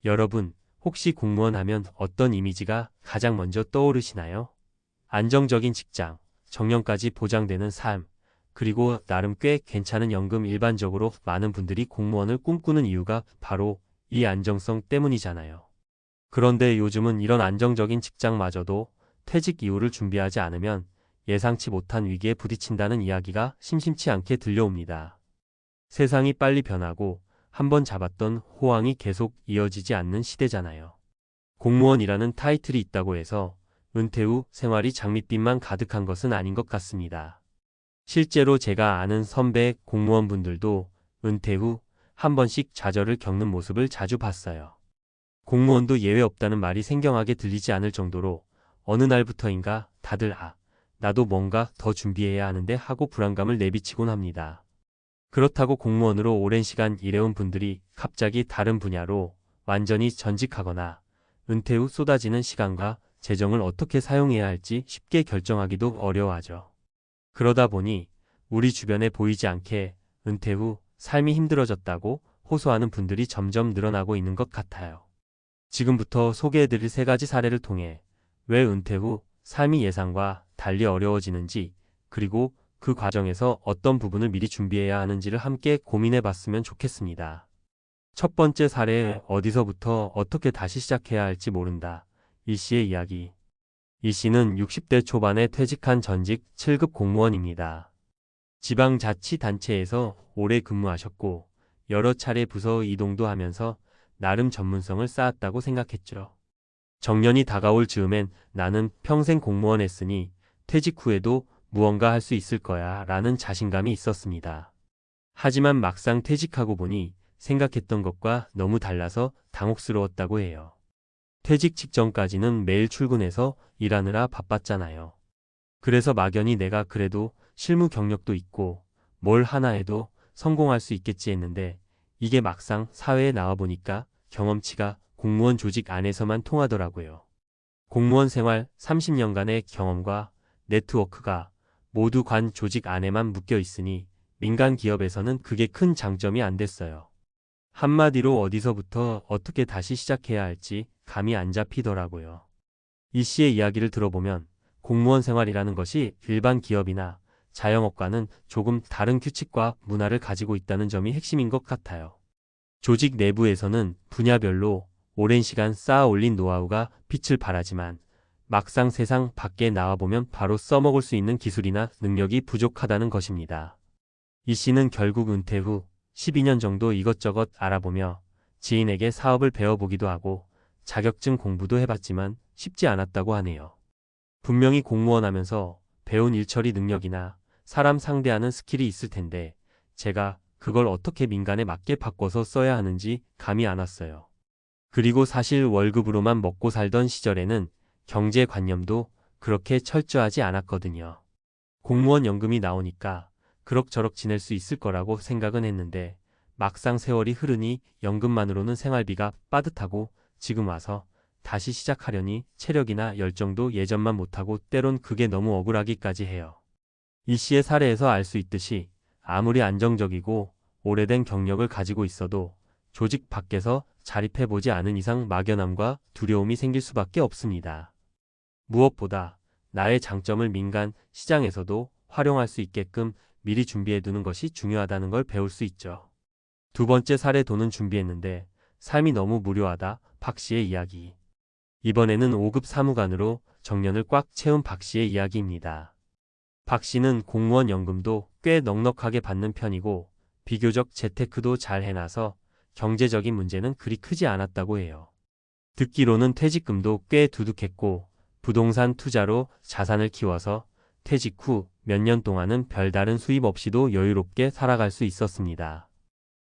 여러분, 혹시 공무원 하면 어떤 이미지가 가장 먼저 떠오르시나요? 안정적인 직장, 정년까지 보장되는 삶, 그리고 나름 꽤 괜찮은 연금. 일반적으로 많은 분들이 공무원을 꿈꾸는 이유가 바로 이 안정성 때문이잖아요. 그런데 요즘은 이런 안정적인 직장마저도 퇴직 이후를 준비하지 않으면 예상치 못한 위기에 부딪힌다는 이야기가 심심치 않게 들려옵니다. 세상이 빨리 변하고 한번 잡았던 호황이 계속 이어지지 않는 시대잖아요. 공무원이라는 타이틀이 있다고 해서 은퇴 후 생활이 장밋빛만 가득한 것은 아닌 것 같습니다. 실제로 제가 아는 선배 공무원분들도 은퇴 후 한 번씩 좌절을 겪는 모습을 자주 봤어요. 공무원도 예외 없다는 말이 생경하게 들리지 않을 정도로 어느 날부터인가 다들 나도 뭔가 더 준비해야 하는데 하고 불안감을 내비치곤 합니다. 그렇다고 공무원으로 오랜 시간 일해온 분들이 갑자기 다른 분야로 완전히 전직하거나 은퇴 후 쏟아지는 시간과 재정을 어떻게 사용해야 할지 쉽게 결정하기도 어려워하죠. 그러다 보니 우리 주변에 보이지 않게 은퇴 후 삶이 힘들어졌다고 호소하는 분들이 점점 늘어나고 있는 것 같아요. 지금부터 소개해드릴 3가지 사례를 통해 왜 은퇴 후 삶이 예상과 달리 어려워지는지, 그리고 그 과정에서 어떤 부분을 미리 준비해야 하는지를 함께 고민해봤으면 좋겠습니다. 첫 번째 사례, 어디서부터 어떻게 다시 시작해야 할지 모른다. 이 씨의 이야기. 이 씨는 60대 초반에 퇴직한 전직 7급 공무원입니다. 지방자치단체에서 오래 근무하셨고 여러 차례 부서 이동도 하면서 나름 전문성을 쌓았다고 생각했죠. 정년이 다가올 즈음엔 나는 평생 공무원 했으니 퇴직 후에도 무언가 할 수 있을 거야 라는 자신감이 있었습니다. 하지만 막상 퇴직하고 보니 생각했던 것과 너무 달라서 당혹스러웠다고 해요. 퇴직 직전까지는 매일 출근해서 일하느라 바빴잖아요. 그래서 막연히 내가 그래도 실무 경력도 있고 뭘 하나 해도 성공할 수 있겠지 했는데, 이게 막상 사회에 나와보니까 경험치가 공무원 조직 안에서만 통하더라고요. 공무원 생활 30년간의 경험과 네트워크가 모두 관 조직 안에만 묶여 있으니 민간 기업에서는 그게 큰 장점이 안 됐어요. 한마디로 어디서부터 어떻게 다시 시작해야 할지 감이 안 잡히더라고요. 이 씨의 이야기를 들어보면 공무원 생활이라는 것이 일반 기업이나 자영업과는 조금 다른 규칙과 문화를 가지고 있다는 점이 핵심인 것 같아요. 조직 내부에서는 분야별로 오랜 시간 쌓아 올린 노하우가 빛을 발하지만 막상 세상 밖에 나와보면 바로 써먹을 수 있는 기술이나 능력이 부족하다는 것입니다. 이 씨는 결국 은퇴 후 12년 정도 이것저것 알아보며 지인에게 사업을 배워보기도 하고 자격증 공부도 해봤지만 쉽지 않았다고 하네요. 분명히 공무원 하면서 배운 일처리 능력이나 사람 상대하는 스킬이 있을 텐데 제가 그걸 어떻게 민간에 맞게 바꿔서 써야 하는지 감이 안 왔어요. 그리고 사실 월급으로만 먹고 살던 시절에는 경제관념도 그렇게 철저하지 않았거든요. 공무원 연금이 나오니까 그럭저럭 지낼 수 있을 거라고 생각은 했는데 막상 세월이 흐르니 연금만으로는 생활비가 빠듯하고 지금 와서 다시 시작하려니 체력이나 열정도 예전만 못하고 때론 그게 너무 억울하기까지 해요. 이 씨의 사례에서 알 수 있듯이 아무리 안정적이고 오래된 경력을 가지고 있어도 조직 밖에서 자립해보지 않은 이상 막연함과 두려움이 생길 수밖에 없습니다. 무엇보다 나의 장점을 민간 시장에서도 활용할 수 있게끔 미리 준비해두는 것이 중요하다는 걸 배울 수 있죠. 두 번째 사례, 돈은 준비했는데 삶이 너무 무료하다. 박 씨의 이야기. 이번에는 5급 사무관으로 정년을 꽉 채운 박 씨의 이야기입니다. 박 씨는 공무원 연금도 꽤 넉넉하게 받는 편이고 비교적 재테크도 잘 해놔서 경제적인 문제는 그리 크지 않았다고 해요. 듣기로는 퇴직금도 꽤 두둑했고 부동산 투자로 자산을 키워서 퇴직 후 몇 년 동안은 별다른 수입 없이도 여유롭게 살아갈 수 있었습니다.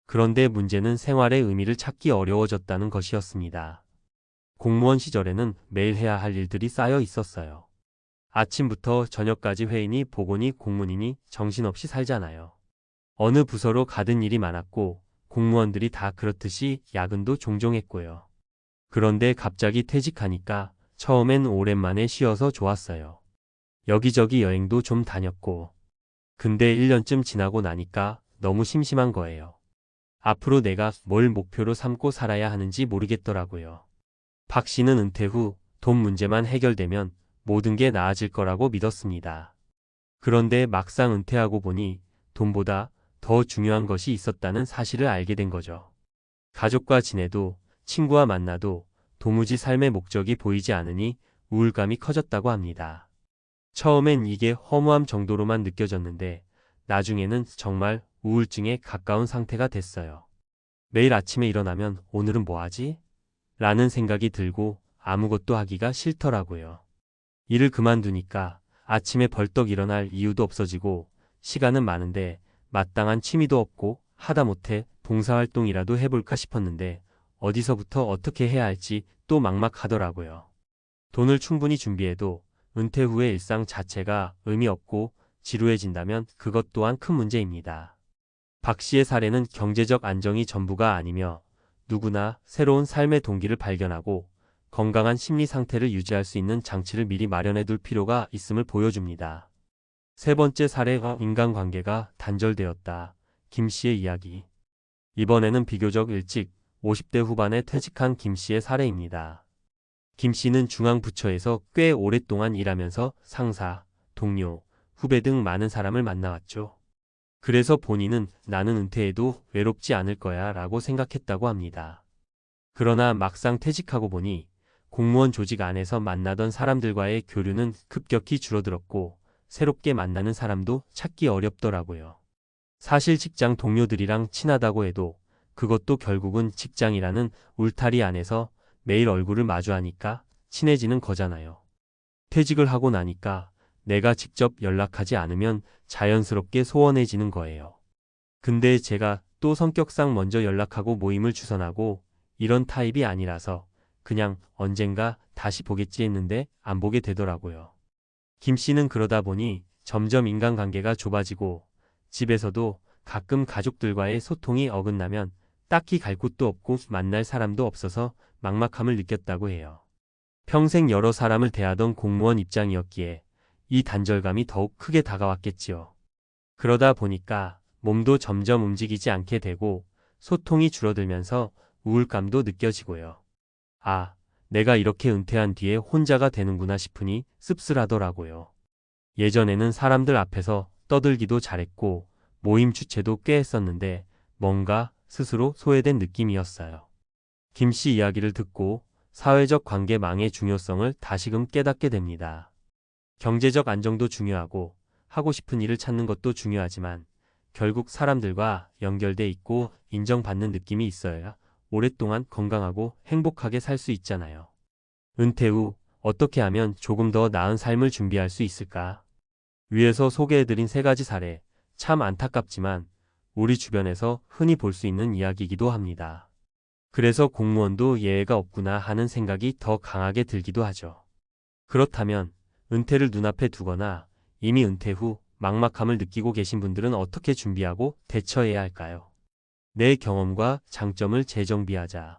그런데 문제는 생활의 의미를 찾기 어려워졌다는 것이었습니다. 공무원 시절에는 매일 해야 할 일들이 쌓여 있었어요. 아침부터 저녁까지 회의니 보고니 공문이니 정신없이 살잖아요. 어느 부서로 가든 일이 많았고 공무원들이 다 그렇듯이 야근도 종종 했고요. 그런데 갑자기 퇴직하니까 처음엔 오랜만에 쉬어서 좋았어요. 여기저기 여행도 좀 다녔고. 근데 1년쯤 지나고 나니까 너무 심심한 거예요. 앞으로 내가 뭘 목표로 삼고 살아야 하는지 모르겠더라고요. 박 씨는 은퇴 후 돈 문제만 해결되면 모든 게 나아질 거라고 믿었습니다. 그런데 막상 은퇴하고 보니 돈보다 더 중요한 것이 있었다는 사실을 알게 된 거죠. 가족과 지내도 친구와 만나도 도무지 삶의 목적이 보이지 않으니 우울감이 커졌다고 합니다. 처음엔 이게 허무함 정도로만 느껴졌는데 나중에는 정말 우울증에 가까운 상태가 됐어요. 매일 아침에 일어나면 오늘은 뭐 하지? 라는 생각이 들고 아무것도 하기가 싫더라고요. 일을 그만두니까 아침에 벌떡 일어날 이유도 없어지고 시간은 많은데 마땅한 취미도 없고 하다못해 봉사활동이라도 해볼까 싶었는데 어디서부터 어떻게 해야 할지 또 막막하더라고요. 돈을 충분히 준비해도 은퇴 후의 일상 자체가 의미 없고 지루해진다면 그것 또한 큰 문제입니다. 박 씨의 사례는 경제적 안정이 전부가 아니며 누구나 새로운 삶의 동기를 발견하고 건강한 심리 상태를 유지할 수 있는 장치를 미리 마련해 둘 필요가 있음을 보여줍니다. 세 번째 사례가 인간관계가 단절되었다. 김 씨의 이야기. 이번에는 비교적 일찍 50대 후반에 퇴직한 김 씨의 사례입니다. 김 씨는 중앙부처에서 꽤 오랫동안 일하면서 상사, 동료, 후배 등 많은 사람을 만나왔죠. 그래서 본인은 나는 은퇴해도 외롭지 않을 거야 라고 생각했다고 합니다. 그러나 막상 퇴직하고 보니 공무원 조직 안에서 만나던 사람들과의 교류는 급격히 줄어들었고 새롭게 만나는 사람도 찾기 어렵더라고요. 사실 직장 동료들이랑 친하다고 해도 그것도 결국은 직장이라는 울타리 안에서 매일 얼굴을 마주하니까 친해지는 거잖아요. 퇴직을 하고 나니까 내가 직접 연락하지 않으면 자연스럽게 소원해지는 거예요. 근데 제가 또 성격상 먼저 연락하고 모임을 주선하고 이런 타입이 아니라서 그냥 언젠가 다시 보겠지 했는데 안 보게 되더라고요. 김 씨는 그러다 보니 점점 인간관계가 좁아지고 집에서도 가끔 가족들과의 소통이 어긋나면 딱히 갈 곳도 없고 만날 사람도 없어서 막막함을 느꼈다고 해요. 평생 여러 사람을 대하던 공무원 입장이었기에 이 단절감이 더욱 크게 다가왔겠지요. 그러다 보니까 몸도 점점 움직이지 않게 되고 소통이 줄어들면서 우울감도 느껴지고요. 아, 내가 이렇게 은퇴한 뒤에 혼자가 되는구나 싶으니 씁쓸하더라고요. 예전에는 사람들 앞에서 떠들기도 잘했고 모임 주최도 꽤 했었는데 뭔가 스스로 소외된 느낌이었어요. 김 씨 이야기를 듣고 사회적 관계망의 중요성을 다시금 깨닫게 됩니다. 경제적 안정도 중요하고 하고 싶은 일을 찾는 것도 중요하지만 결국 사람들과 연결돼 있고 인정받는 느낌이 있어야 오랫동안 건강하고 행복하게 살 수 있잖아요. 은퇴 후 어떻게 하면 조금 더 나은 삶을 준비할 수 있을까? 위에서 소개해드린 세 가지 사례, 참 안타깝지만 우리 주변에서 흔히 볼 수 있는 이야기이기도 합니다. 그래서 공무원도 예외가 없구나 하는 생각이 더 강하게 들기도 하죠. 그렇다면 은퇴를 눈앞에 두거나 이미 은퇴 후 막막함을 느끼고 계신 분들은 어떻게 준비하고 대처해야 할까요? 내 경험과 장점을 재정비하자.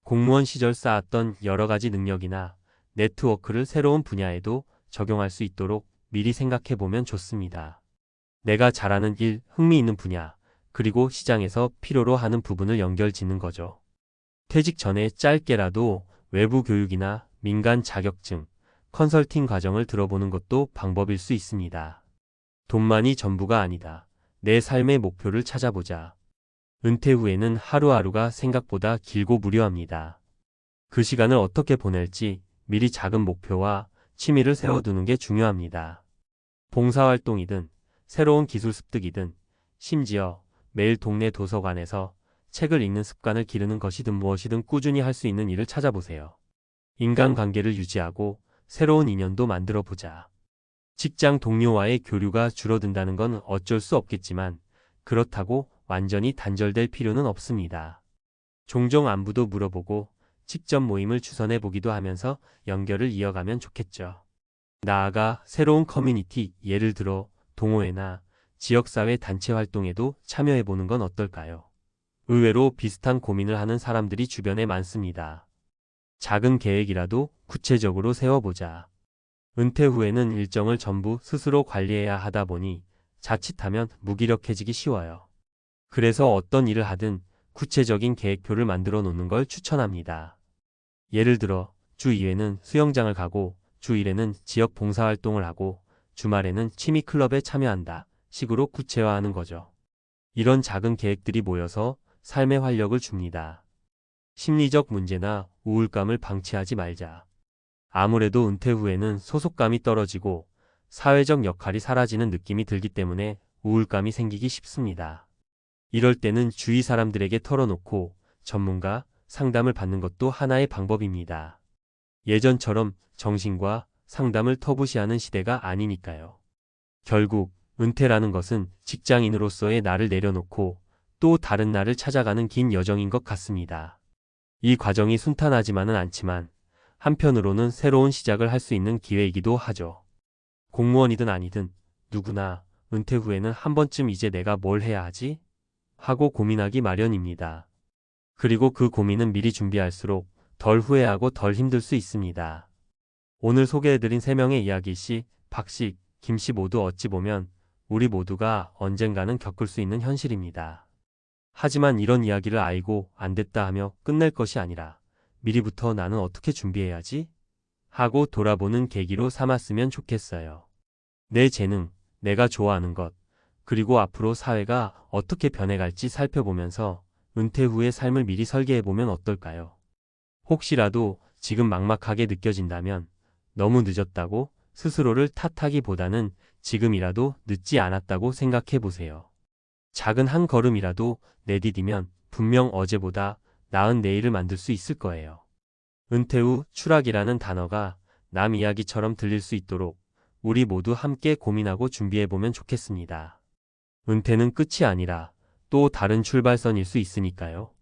공무원 시절 쌓았던 여러 가지 능력이나 네트워크를 새로운 분야에도 적용할 수 있도록 미리 생각해 보면 좋습니다. 내가 잘하는 일, 흥미 있는 분야, 그리고 시장에서 필요로 하는 부분을 연결 짓는 거죠. 퇴직 전에 짧게라도 외부 교육이나 민간 자격증, 컨설팅 과정을 들어보는 것도 방법일 수 있습니다. 돈만이 전부가 아니다. 내 삶의 목표를 찾아보자. 은퇴 후에는 하루하루가 생각보다 길고 무료합니다. 그 시간을 어떻게 보낼지 미리 작은 목표와 취미를 세워두는 게 중요합니다. 봉사활동이든 새로운 기술 습득이든 심지어 매일 동네 도서관에서 책을 읽는 습관을 기르는 것이든 무엇이든 꾸준히 할 수 있는 일을 찾아보세요. 인간관계를 유지하고 새로운 인연도 만들어 보자. 직장 동료와의 교류가 줄어든다는 건 어쩔 수 없겠지만 그렇다고 완전히 단절될 필요는 없습니다. 종종 안부도 물어보고 직접 모임을 주선해 보기도 하면서 연결을 이어가면 좋겠죠. 나아가 새로운 커뮤니티, 예를 들어 동호회나 지역사회 단체 활동에도 참여해 보는 건 어떨까요? 의외로 비슷한 고민을 하는 사람들이 주변에 많습니다. 작은 계획이라도 구체적으로 세워보자. 은퇴 후에는 일정을 전부 스스로 관리해야 하다 보니 자칫하면 무기력해지기 쉬워요. 그래서 어떤 일을 하든 구체적인 계획표를 만들어 놓는 걸 추천합니다. 예를 들어 주 2회는 수영장을 가고 주 1회는 지역 봉사활동을 하고 주말에는 취미 클럽에 참여한다 식으로 구체화하는 거죠. 이런 작은 계획들이 모여서 삶의 활력을 줍니다. 심리적 문제나 우울감을 방치하지 말자. 아무래도 은퇴 후에는 소속감이 떨어지고 사회적 역할이 사라지는 느낌이 들기 때문에 우울감이 생기기 쉽습니다. 이럴 때는 주위 사람들에게 털어놓고 전문가 상담을 받는 것도 하나의 방법입니다. 예전처럼 정신과 상담을 터부시하는 시대가 아니니까요. 결국 은퇴라는 것은 직장인으로서의 나를 내려놓고 또 다른 나를 찾아가는 긴 여정인 것 같습니다. 이 과정이 순탄하지만은 않지만 한편으로는 새로운 시작을 할 수 있는 기회이기도 하죠. 공무원이든 아니든 누구나 은퇴 후에는 한 번쯤 이제 내가 뭘 해야 하지? 하고 고민하기 마련입니다. 그리고 그 고민은 미리 준비할수록 덜 후회하고 덜 힘들 수 있습니다. 오늘 소개해드린 3명의 이야기 씨, 박씨, 김씨 모두 어찌 보면 우리 모두가 언젠가는 겪을 수 있는 현실입니다. 하지만 이런 이야기를 알고 안 됐다 하며 끝낼 것이 아니라 미리부터 나는 어떻게 준비해야지? 하고 돌아보는 계기로 삼았으면 좋겠어요. 내 재능, 내가 좋아하는 것, 그리고 앞으로 사회가 어떻게 변해갈지 살펴보면서 은퇴 후의 삶을 미리 설계해보면 어떨까요? 혹시라도 지금 막막하게 느껴진다면 너무 늦었다고 스스로를 탓하기보다는 지금이라도 늦지 않았다고 생각해보세요. 작은 한 걸음이라도 내디디면 분명 어제보다 나은 내일을 만들 수 있을 거예요. 은퇴 후 추락이라는 단어가 남 이야기처럼 들릴 수 있도록 우리 모두 함께 고민하고 준비해보면 좋겠습니다. 은퇴는 끝이 아니라 또 다른 출발선일 수 있으니까요.